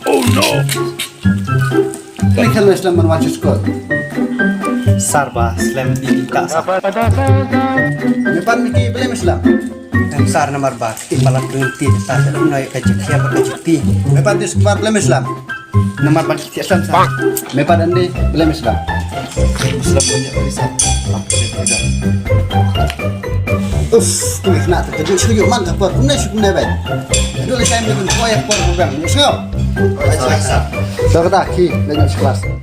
Oh no! Klik hello Islam man watch school. Sarba slam di ka sa Depan miki belum Islam. sar nomor bar ti palat berhenti ta sa noi ka jikya ba ka jikti Depan di sekolah belum Islam. nomor bar ti asam sa Depan andi belum Islam. Islam punya bisa Klik nak terkejut setuju mantap buat punya sudah baik. Dulu saya bikin kue program, nyesel. sa Sudah ki, banyak kelas.